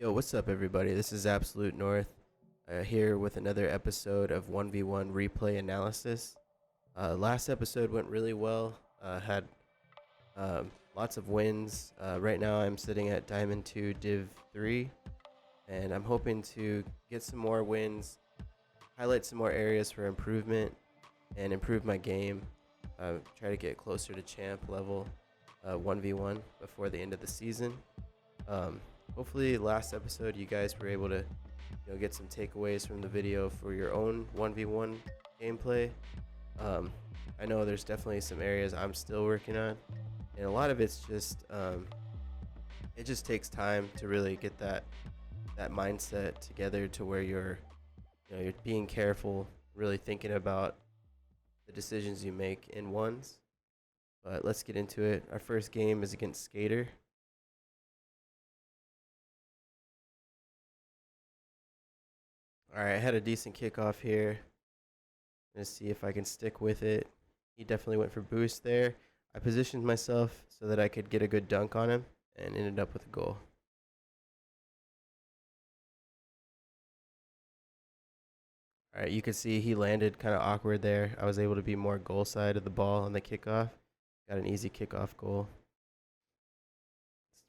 Yo, what's up, everybody? This is Absolute North here with another episode of 1v1 replay analysis. Last episode went really well, had lots of wins. Right now, I'm sitting at Diamond 2 Div 3, and I'm hoping to get some more wins, highlight some more areas for improvement, and improve my game. Try to get closer to champ level 1v1 before the end of the season. Um, Hopefully, last episode you guys were able to get some takeaways from the video for your own 1v1 gameplay. Um, I know there's definitely some areas I'm still working on, and a lot of it's just it just takes time to really get that mindset together to where you're being careful, really thinking about the decisions you make in ones. But let's get into it. Our first game is against Skater. All right, I had a decent kickoff here. Gonna see if I can stick with it. He definitely went for boost there. I positioned myself so that I could get a good dunk on him and ended up with a goal. All right, you can see he landed kind of awkward there. I was able to be more goal side of the ball on the kickoff. Got an easy kickoff goal.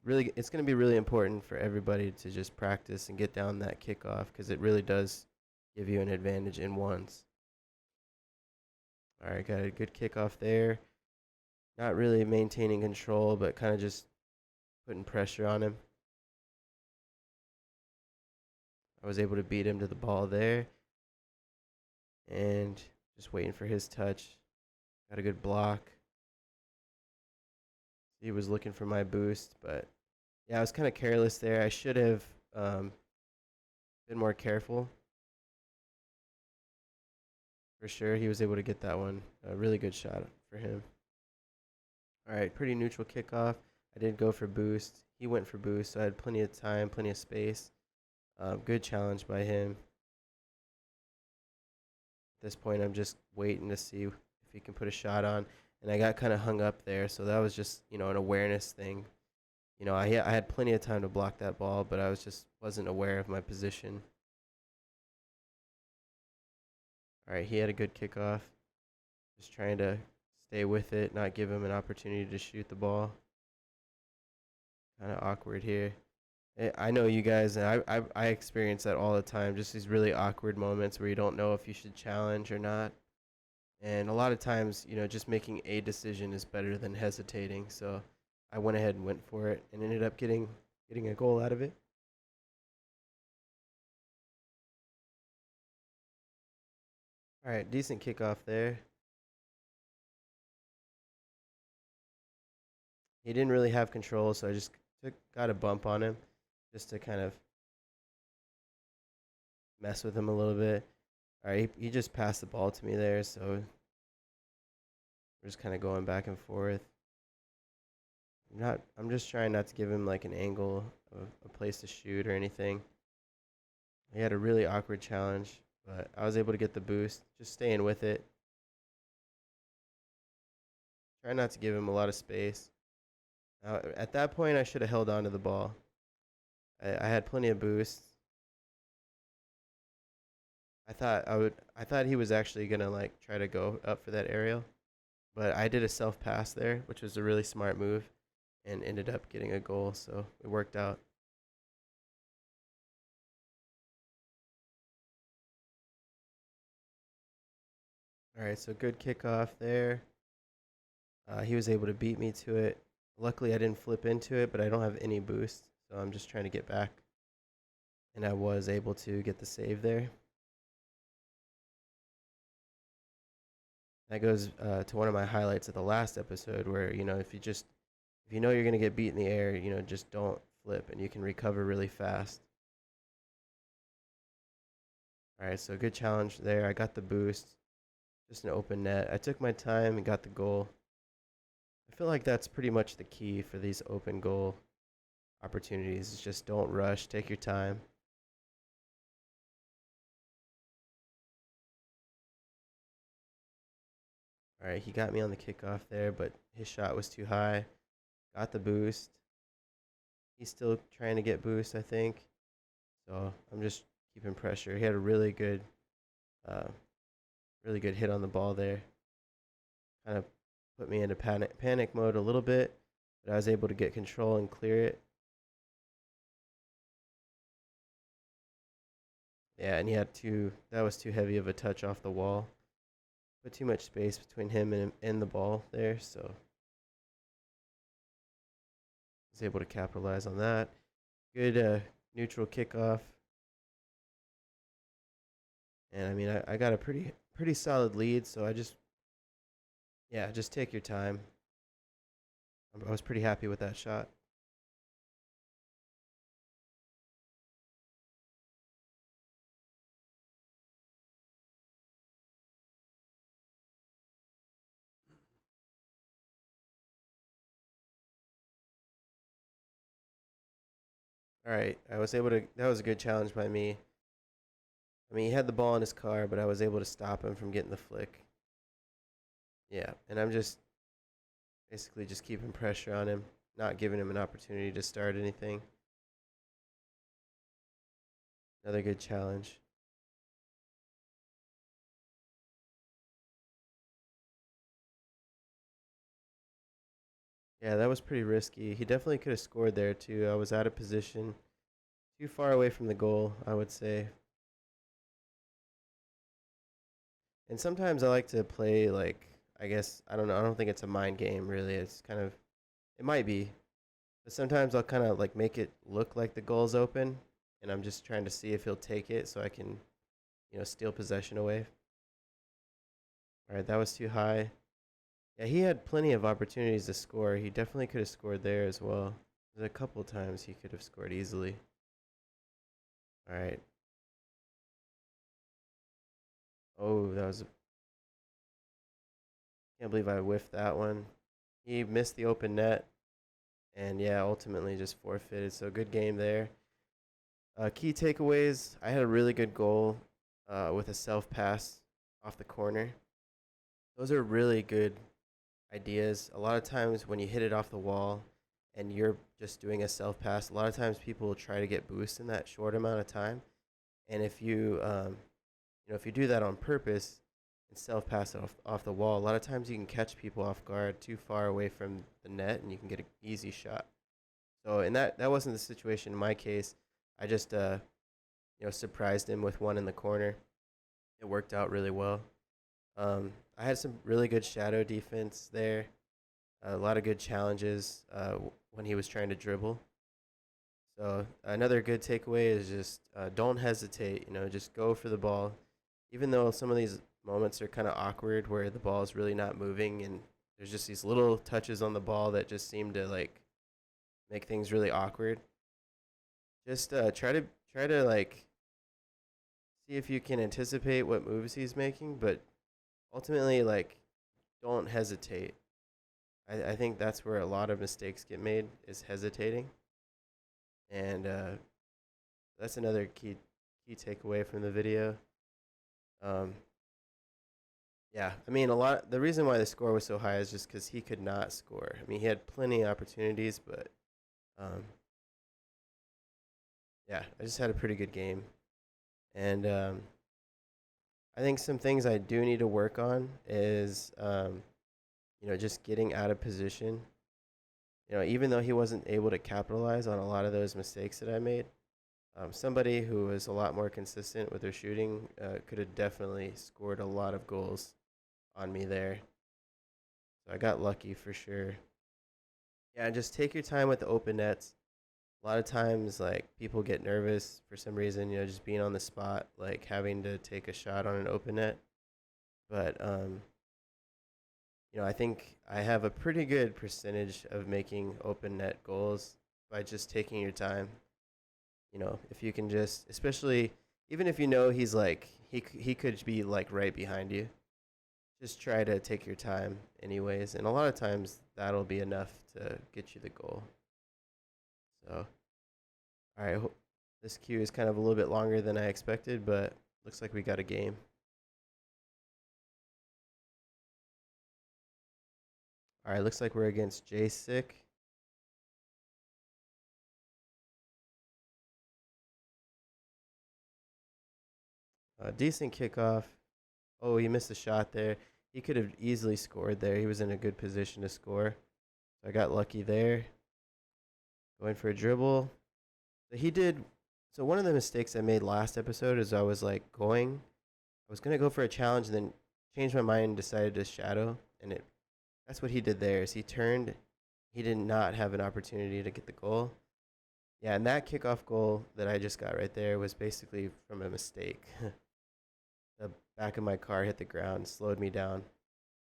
It's going to be really important for everybody to just practice and get down that kickoff because it really does give you an advantage in ones. All right, got a good kickoff there. Not really maintaining control, but kind of just putting pressure on him. I was able to beat him to the ball there. And just waiting for his touch. Got a good block. He was looking for my boost, but yeah, I was kind of careless there. I should have been more careful. For sure, he was able to get that one. A really good shot for him. All right, pretty neutral kickoff. I did go for boost. He went for boost, so I had plenty of time, plenty of space. Good challenge by him. At this point, I'm just waiting to see if he can put a shot on. And I got kind of hung up there, so that was just, an awareness thing. I had plenty of time to block that ball, but I wasn't aware of my position. All right, he had a good kickoff. Just trying to stay with it, not give him an opportunity to shoot the ball. Kind of awkward here. I know you guys, and I experience that all the time. Just these really awkward moments where you don't know if you should challenge or not. And a lot of times, just making a decision is better than hesitating. So I went ahead and went for it and ended up getting a goal out of it. All right, decent kickoff there. He didn't really have control, so I just got a bump on him just to kind of mess with him a little bit. All right, he just passed the ball to me there, so we're just kind of going back and forth. I'm just trying not to give him like an angle of a place to shoot or anything. He had a really awkward challenge, but I was able to get the boost, just staying with it. Try not to give him a lot of space. At that point, I should have held on to the ball. I had plenty of boosts. I thought he was actually gonna like try to go up for that aerial, but I did a self pass there, which was a really smart move, and ended up getting a goal. So it worked out. All right, so good kickoff there. He was able to beat me to it. Luckily, I didn't flip into it, but I don't have any boost, so I'm just trying to get back. And I was able to get the save there. That goes to one of my highlights of the last episode, where if you know you're gonna get beat in the air, just don't flip, and you can recover really fast. All right, so good challenge there. I got the boost, just an open net. I took my time and got the goal. I feel like that's pretty much the key for these open goal opportunities. Is just don't rush, take your time. All right, he got me on the kickoff there, but his shot was too high. Got the boost. He's still trying to get boost, I think. So I'm just keeping pressure. He had a uh, really good hit on the ball there. Kind of put me into panic mode a little bit, but I was able to get control and clear it. Yeah, and he had that was too heavy of a touch off the wall. Put too much space between him and the ball there, so I was able to capitalize on that. Good neutral kickoff. And I mean, I got a pretty solid lead, so yeah, just take your time. I was pretty happy with that shot. All right, I was able to. That was a good challenge by me. I mean, he had the ball in his car, but I was able to stop him from getting the flick. Yeah, and I'm just basically just keeping pressure on him, not giving him an opportunity to start anything. Another good challenge. Yeah, that was pretty risky. He definitely could have scored there too. I was out of position, too far away from the goal, I would say. And sometimes I like to play like, I guess, I don't know, I don't think it's a mind game really. It's kind of, it might be, but sometimes I'll kind of like make it look like the goal's open, and I'm just trying to see if he'll take it so I can, steal possession away. All right, that was too high. Yeah, he had plenty of opportunities to score. He definitely could have scored there as well. There's a couple times he could have scored easily. All right. Oh, can't believe I whiffed that one. He missed the open net, and yeah, ultimately just forfeited. So good game there. Key takeaways: I had a really good goal with a self pass off the corner. Those are really good ideas. A lot of times when you hit it off the wall and you're just doing a self pass, a lot of times people will try to get boost in that short amount of time. And if you do that on purpose and self pass it off the wall, a lot of times you can catch people off guard too far away from the net and you can get an easy shot. So, and that wasn't the situation in my case. I just surprised him with one in the corner. It worked out really well. I had some really good shadow defense there. A lot of good challenges when he was trying to dribble. So another good takeaway is just don't hesitate. Just go for the ball, even though some of these moments are kind of awkward where the ball is really not moving and there's just these little touches on the ball that just seem to like make things really awkward. Just try to like see if you can anticipate what moves he's making, but ultimately like don't hesitate. I think that's where a lot of mistakes get made is hesitating, and that's another key takeaway from the video. Um, yeah, I mean a lot. The reason why the score was so high is just because he could not score. I mean he had plenty of opportunities, but um, yeah, I just had a pretty good game, and I think some things I do need to work on is just getting out of position. Even though he wasn't able to capitalize on a lot of those mistakes that I made, somebody who was a lot more consistent with their shooting could have definitely scored a lot of goals on me there. So I got lucky for sure. Yeah, just take your time with the open nets. A lot of times, like people get nervous for some reason, just being on the spot, like having to take a shot on an open net. But I think I have a pretty good percentage of making open net goals by just taking your time. If you can just, especially even if he's like he could be like right behind you, just try to take your time anyways, and a lot of times that'll be enough to get you the goal. So, all right, this queue is kind of a little bit longer than I expected, but looks like we got a game. All right, looks like we're against Jay Sick. Decent kickoff. Oh, he missed a shot there. He could have easily scored there. He was in a good position to score. So I got lucky there. Going for a dribble. So he did. So one of the mistakes I made last episode is I was like I was gonna go for a challenge and then changed my mind and decided to shadow. And that's what he did there. Is he turned. He did not have an opportunity to get the goal. Yeah, and that kickoff goal that I just got right there was basically from a mistake. The back of my car hit the ground, slowed me down,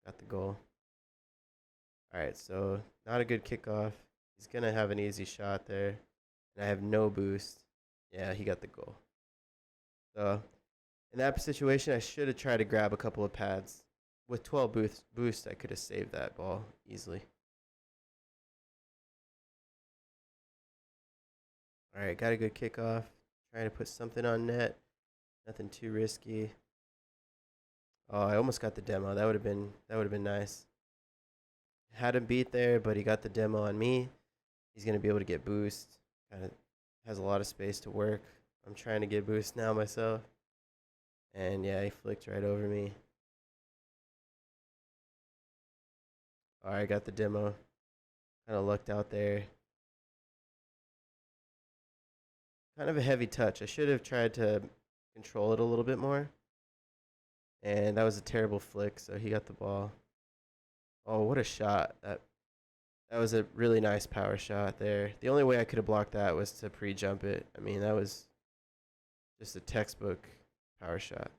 got the goal. All right, so not a good kickoff. He's gonna have an easy shot there, and I have no boost. Yeah, he got the goal. So in that situation, I should have tried to grab a couple of pads. With 12 boost, I could have saved that ball easily. All right, got a good kickoff. Trying to put something on net. Nothing too risky. Oh, I almost got the demo. That would have been nice. Had him beat there, but he got the demo on me. He's gonna be able to get boost. Kind of has a lot of space to work. I'm trying to get boost now myself. And yeah, he flicked right over me. All right, got the demo. Kind of lucked out there. Kind of a heavy touch. I should have tried to control it a little bit more. And that was a terrible flick, so he got the ball. Oh, what a shot. That was a really nice power shot there. The only way I could have blocked that was to pre-jump it. I mean, that was just a textbook power shot.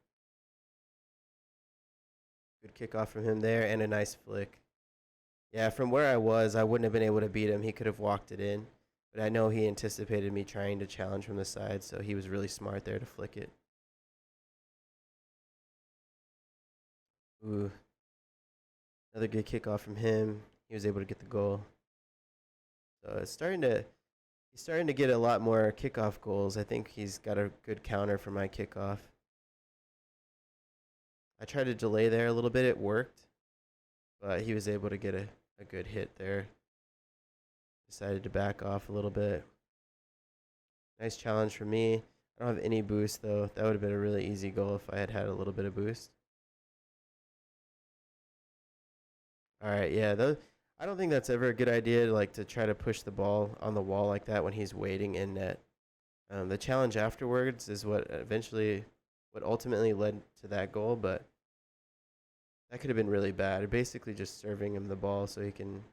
Good kickoff from him there and a nice flick. Yeah, from where I was, I wouldn't have been able to beat him. He could have walked it in. But I know he anticipated me trying to challenge from the side, so he was really smart there to flick it. Ooh. Another good kickoff from him. He was able to get the goal. So he's starting to get a lot more kickoff goals. I think he's got a good counter for my kickoff. I tried to delay there a little bit. It worked. But he was able to get a good hit there. Decided to back off a little bit. Nice challenge for me. I don't have any boost, though. That would have been a really easy goal if I had had a little bit of boost. All right, yeah. I don't think that's ever a good idea, like to try to push the ball on the wall like that when he's waiting in net. The challenge afterwards is what ultimately led to that goal, but that could have been really bad. Basically, just serving him the ball so he can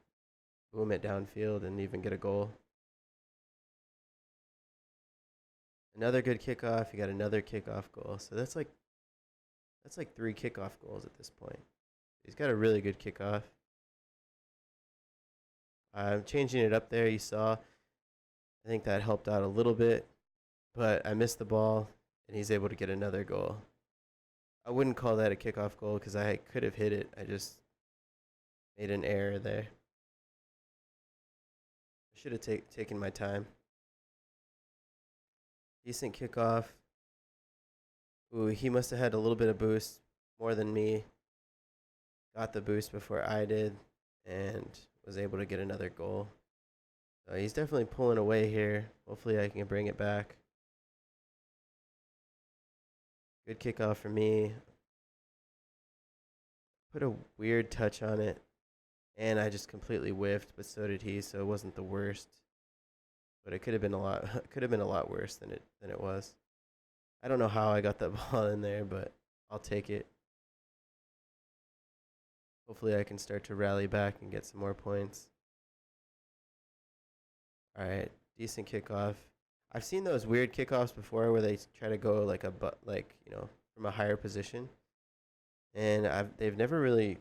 boom it downfield and even get a goal. Another good kickoff. You got another kickoff goal. So that's like 3 kickoff goals at this point. He's got a really good kickoff. I'm changing it up there. You saw. I think that helped out a little bit, but I missed the ball, and he's able to get another goal. I wouldn't call that a kickoff goal because I could have hit it. I just made an error there. I should have taken my time. Decent kickoff. Ooh, he must have had a little bit of boost, more than me. Got the boost before I did, and was able to get another goal. So he's definitely pulling away here. Hopefully I can bring it back. Good kickoff for me. Put a weird touch on it, and I just completely whiffed, but so did he, so it wasn't the worst. But it could have been a lot could have been a lot worse than it was. I don't know how I got that ball in there, but I'll take it. Hopefully I can start to rally back and get some more points. All right, decent kickoff. I've seen those weird kickoffs before where they try to go like from a higher position, and they've never really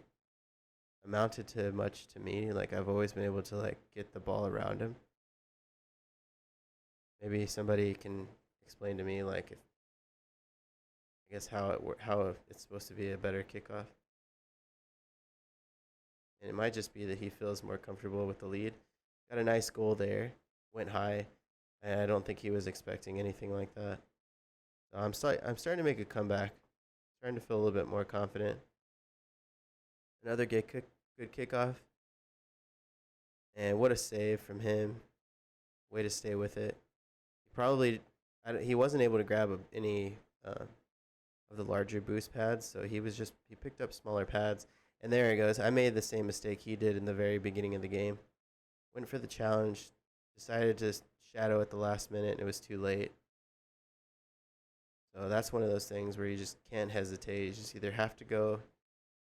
amounted to much to me. Like I've always been able to like get the ball around him. Maybe somebody can explain to me like if I guess how it's supposed to be a better kickoff. And it might just be that he feels more comfortable with the lead. Got a nice goal there. Went high. And I don't think he was expecting anything like that. So I'm starting to make a comeback. Starting to feel a little bit more confident. Another good kickoff. And what a save from him. Way to stay with it. He wasn't able to grab any of of the larger boost pads. So he picked up smaller pads. And there he goes. I made the same mistake he did in the very beginning of the game. Went for the challenge, decided to shadow at the last minute, and it was too late. So that's one of those things where you just can't hesitate. You just either have to go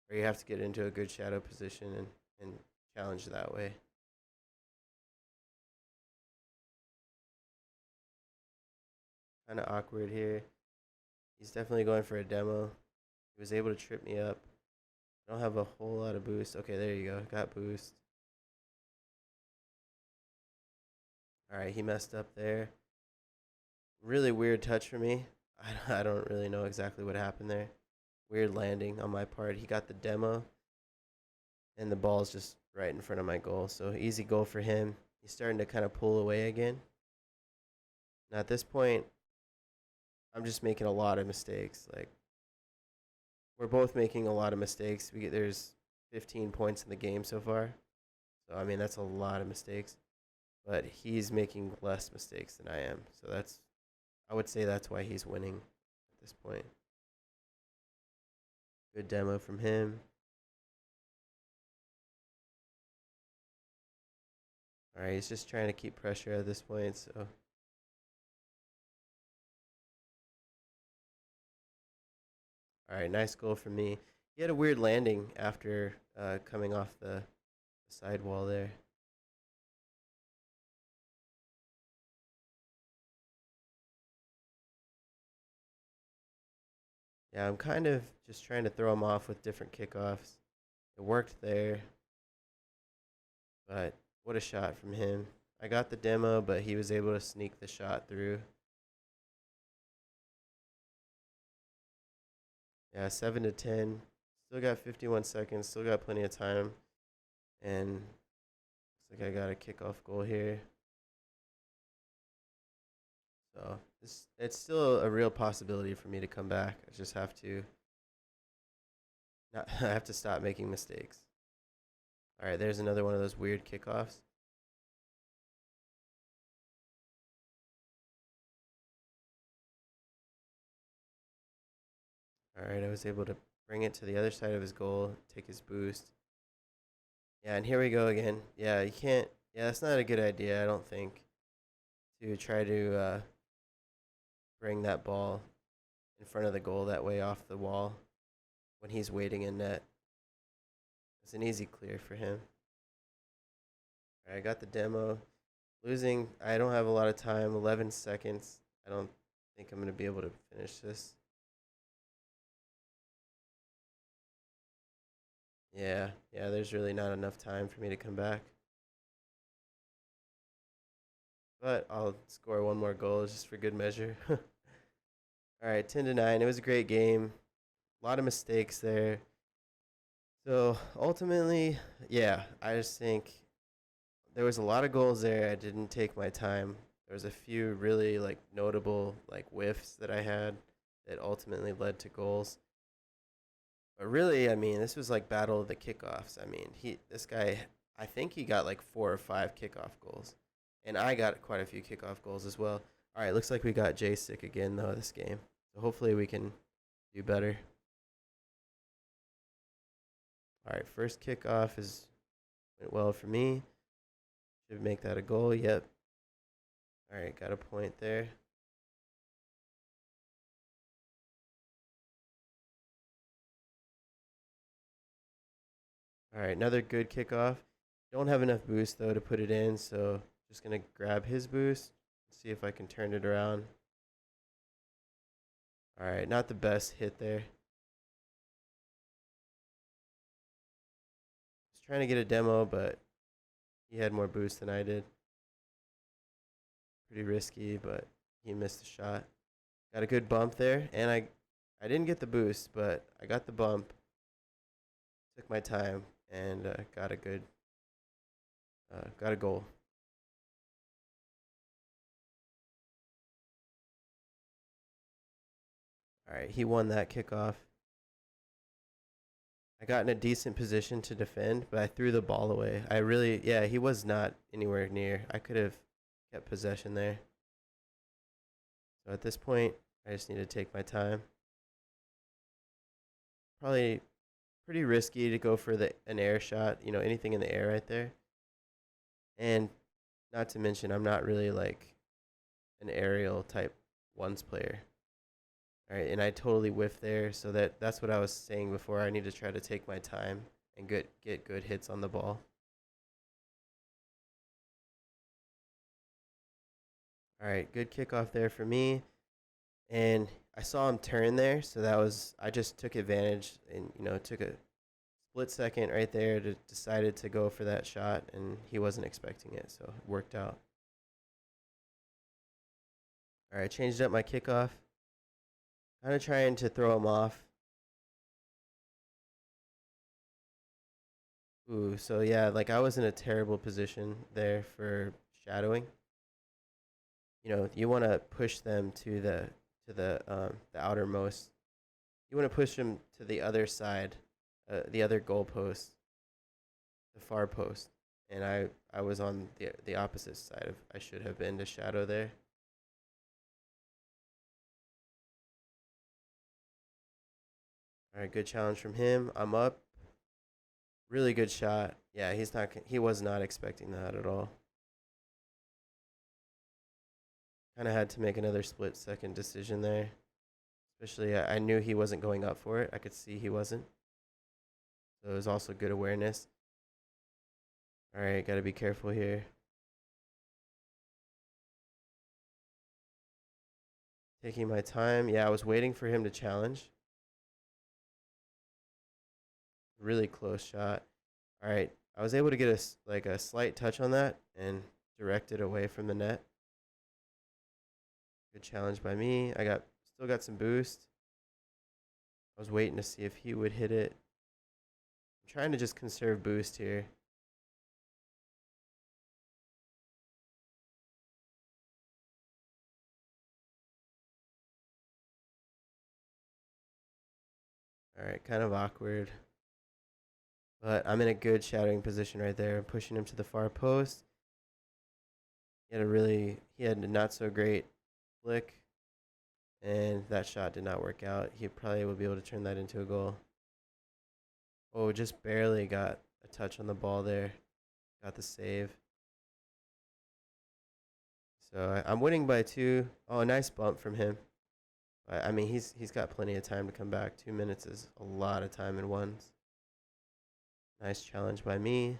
or you have to get into a good shadow position and challenge that way. Kind of awkward here. He's definitely going for a demo. He was able to trip me up. I don't have a whole lot of boost. Okay, there you go. Got boost. Alright, he messed up there. Really weird touch for me. I don't really know exactly what happened there. Weird landing on my part. He got the demo, and the ball's just right in front of my goal. So easy goal for him. He's starting to kind of pull away again. Now at this point, I'm just making a lot of mistakes. Like, we're both making a lot of mistakes. There's 15 points in the game so far. So I mean, that's a lot of mistakes. But he's making less mistakes than I am. So I would say that's why he's winning at this point. Good demo from him. All right, he's just trying to keep pressure at this point. So all right, nice goal for me. He had a weird landing after coming off the side wall there. Yeah, I'm kind of just trying to throw him off with different kickoffs. It worked there, but what a shot from him. I got the demo, but he was able to sneak the shot through. Yeah, 7-10. Still got 51 seconds. Still got plenty of time. And looks like I got a kickoff goal here. So it's still a real possibility for me to come back. I just have to I have to stop making mistakes. All right, there's another one of those weird kickoffs. All right, I was able to bring it to the other side of his goal, take his boost. Yeah, and here we go again. Yeah, you can't. Yeah, that's not a good idea, I don't think, to try to bring that ball in front of the goal that way off the wall when he's waiting in net. It's an easy clear for him. All right, I got the demo. Losing, I don't have a lot of time, 11 seconds. I don't think I'm going to be able to finish this. Yeah, there's really not enough time for me to come back. But I'll score one more goal just for good measure. All right, 10-9. It was a great game. A lot of mistakes there. So ultimately, yeah, I just think there was a lot of goals there. I didn't take my time. There was a few really like notable like whiffs that I had that ultimately led to goals. But really, I mean, this was like battle of the kickoffs. I mean, this guy, I think he got like 4 or 5 kickoff goals, and I got quite a few kickoff goals as well. All right, looks like we got Jay sick again though this game, so hopefully we can do better. All right, first kickoff went well for me. Should make that a goal. Yep. All right, got a point there. All right, another good kickoff. Don't have enough boost though to put it in, so just gonna grab his boost, see if I can turn it around. All right, not the best hit there. Was trying to get a demo, but he had more boost than I did. Pretty risky, but he missed the shot. Got a good bump there, and I didn't get the boost, but I got the bump. Took my time and got a goal. All right, he won that kickoff. I got in a decent position to defend, but I threw the ball away. He was not anywhere near. I could have kept possession there. So at this point, I just need to take my time. probably pretty risky to go for an air shot, anything in the air right there. And not to mention, I'm not really like an aerial type ones player. All right, and I totally whiffed there, so that's what I was saying before. I need to try to take my time and get good hits on the ball. All right, good kickoff there for me. And I saw him turn there, so I just took advantage and took a split second right there to decided to go for that shot, and he wasn't expecting it, so it worked out. All right, changed up my kickoff, kind of trying to throw him off. Ooh, so yeah, like I was in a terrible position there for shadowing. You want to push them to the outermost. You want to push them to the other side, the other goal post, the far post, and I was on the opposite side of I should have been to shadow there. All right, good challenge from him. I'm up. Really good shot. Yeah, he was not expecting that at all. Kind of had to make another split second decision there. Especially, I knew he wasn't going up for it. I could see he wasn't. So it was also good awareness. All right, got to be careful here. Taking my time. Yeah, I was waiting for him to challenge. Really close shot. All right, I was able to get a slight touch on that and direct it away from the net. Good challenge by me. Still got some boost. I was waiting to see if he would hit it. I'm trying to just conserve boost here. All right, kind of awkward. But I'm in a good shadowing position right there. I'm pushing him to the far post. He had a not so great flick. And that shot did not work out. He probably would be able to turn that into a goal. Oh, just barely got a touch on the ball there. Got the save. So I'm winning by 2. Oh, nice bump from him. I mean, he's got plenty of time to come back. 2 minutes is a lot of time in ones. Nice challenge by me.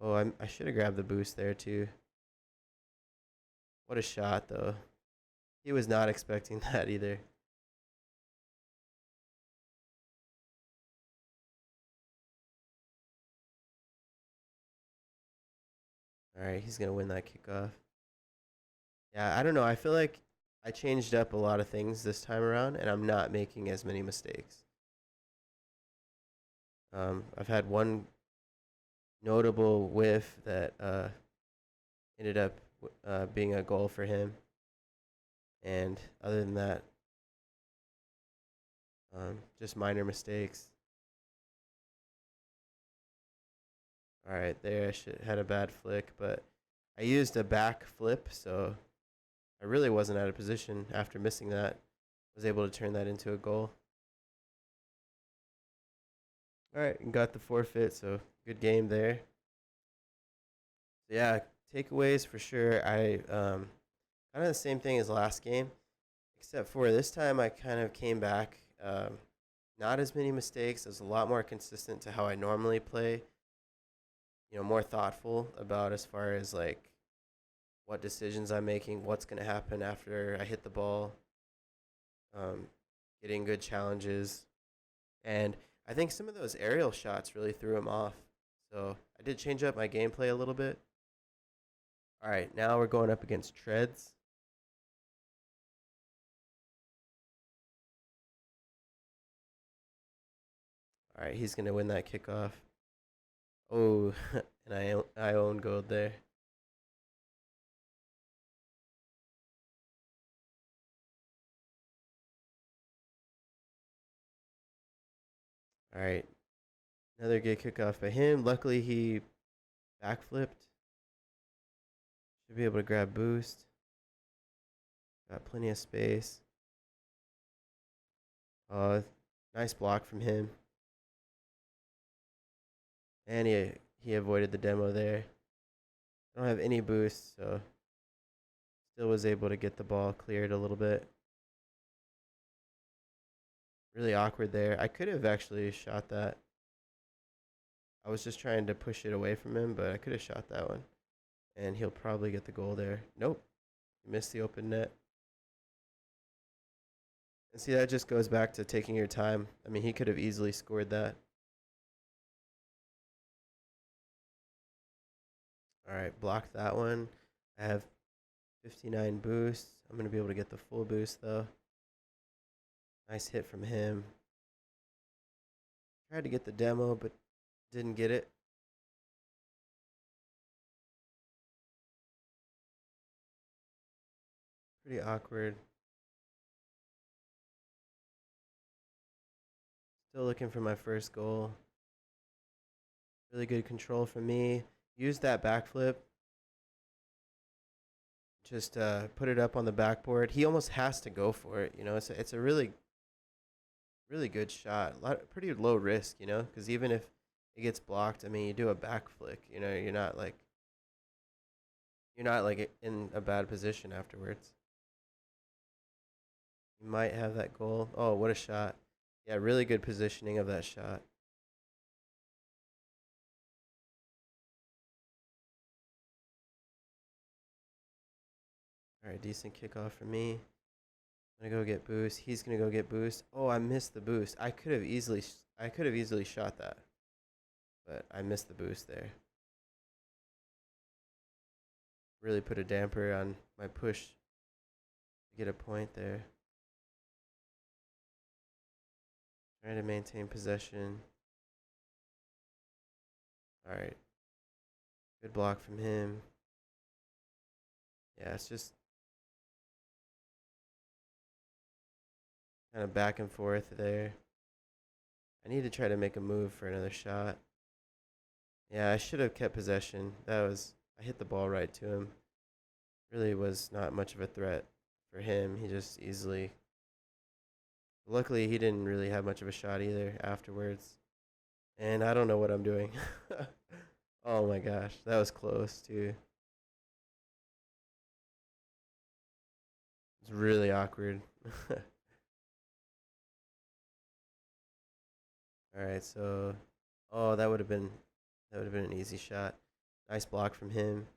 Oh, I should have grabbed the boost there too. What a shot, though. He was not expecting that either. All right, he's going to win that kickoff. Yeah, I don't know. I feel like I changed up a lot of things this time around, and I'm not making as many mistakes. I've had one notable whiff that ended up being a goal for him. And other than that, just minor mistakes. All right, there I had a bad flick, but I used a back flip, so I really wasn't out of position after missing that. Was able to turn that into a goal. All right, got the forfeit, so good game there. Yeah, takeaways for sure. I kind of the same thing as last game, except for this time I kind of came back. Not as many mistakes. I was a lot more consistent to how I normally play. More thoughtful about as far as like what decisions I'm making, what's going to happen after I hit the ball, getting good challenges. And I think some of those aerial shots really threw him off. So I did change up my gameplay a little bit. All right, now we're going up against Treads. All right, he's going to win that kickoff. Oh, and I own gold there. All right, another good kickoff by him. Luckily, he backflipped. Should be able to grab boost. Got plenty of space. Nice block from him. And he avoided the demo there. I don't have any boost, so still was able to get the ball cleared a little bit. Really awkward there. I could have actually shot that. I was just trying to push it away from him, but I could have shot that one. And he'll probably get the goal there. Nope. He missed the open net. And see, that just goes back to taking your time. I mean, he could have easily scored that. All right, block that one. I have 59 boosts. I'm going to be able to get the full boost, though. Nice hit from him. Tried to get the demo, but didn't get it. Pretty awkward. Still looking for my first goal. Really good control from me. Use that backflip. Just put it up on the backboard. He almost has to go for it. You know, it's a really good shot. Pretty low risk, you know, because even if it gets blocked, I mean, you do a back flick. You know, you're not like in a bad position afterwards. You might have that goal. Oh, what a shot. Yeah, really good positioning of that shot. All right, decent kickoff for me. I'm gonna go get boost. He's gonna go get boost. Oh, I missed the boost. I could have easily shot that, but I missed the boost there. Really put a damper on my push to get a point there. Trying to maintain possession. All right, good block from him. Yeah, it's just kind of back and forth there. I need to try to make a move for another shot. Yeah, I should have kept possession. I hit the ball right to him. Really was not much of a threat for him. He just easily. Luckily, he didn't really have much of a shot either afterwards. And I don't know what I'm doing. Oh my gosh, that was close too. It's really awkward. All right, so oh, that would have been an easy shot. Nice block from him.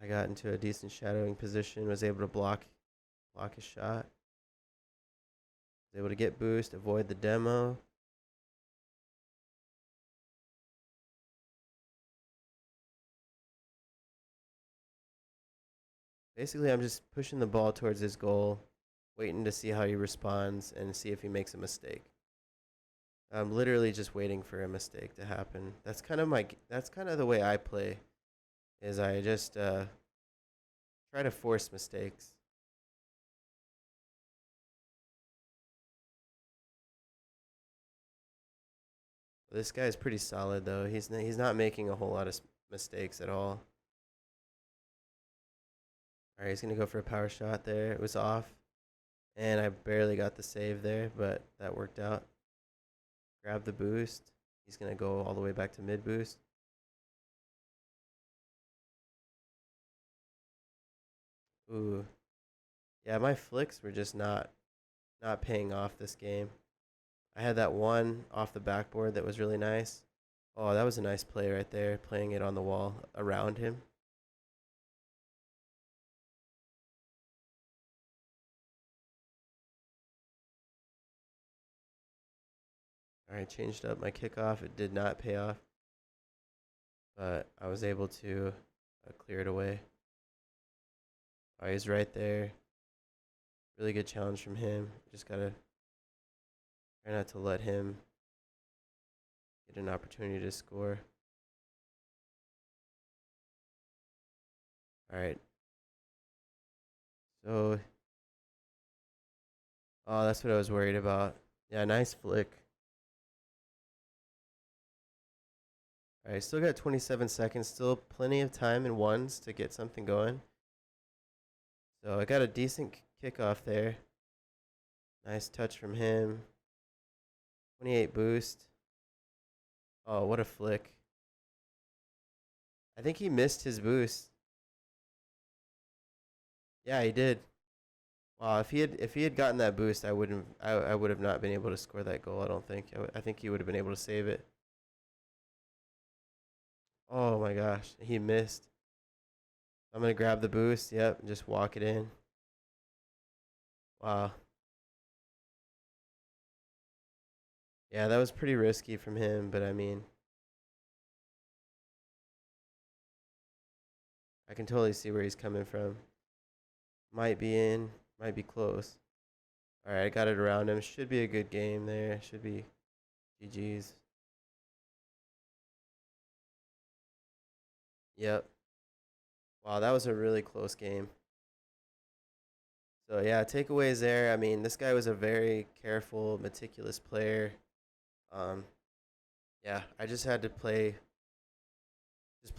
I got into a decent shadowing position, was able to block his shot. Was able to get boost, avoid the demo. Basically, I'm just pushing the ball towards his goal, waiting to see how he responds and see if he makes a mistake. I'm literally just waiting for a mistake to happen. That's kind of the way I play. Is I just try to force mistakes. This guy's pretty solid though. He's not making a whole lot of mistakes at all. All right, he's gonna go for a power shot there. It was off, and I barely got the save there, but that worked out. Grab the boost. He's gonna go all the way back to mid boost. Ooh, yeah, my flicks were just not paying off this game. I had that one off the backboard that was really nice. Oh, that was a nice play right there, playing it on the wall around him. All right, changed up my kickoff. It did not pay off, but I was able to clear it away. Oh, he's right there. Really good challenge from him. Just gotta try not to let him get an opportunity to score. All right. So, oh, that's what I was worried about. Yeah, nice flick. All right, still got 27 seconds. Still plenty of time in ones to get something going. So I got a decent kickoff there. Nice touch from him. 28 boost. Oh, what a flick. I think he missed his boost. Yeah, he did. Wow, if he had gotten that boost, I would have not been able to score that goal. I don't think. I think he would have been able to save it. Oh my gosh, he missed. I'm gonna grab the boost. Yep, and just walk it in. Wow. Yeah, that was pretty risky from him, but I mean, I can totally see where he's coming from. Might be in, might be close. All right, I got it around him. Should be a good game there. Should be GG's. Yep. Wow, that was a really close game. So yeah, takeaways there. I mean, this guy was a very careful, meticulous player. Um, yeah, I just had to play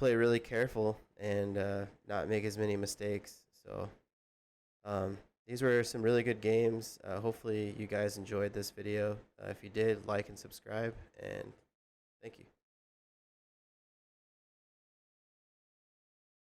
really careful and not make as many mistakes. So these were some really good games. Hopefully you guys enjoyed this video. If you did, like and subscribe, and thank you.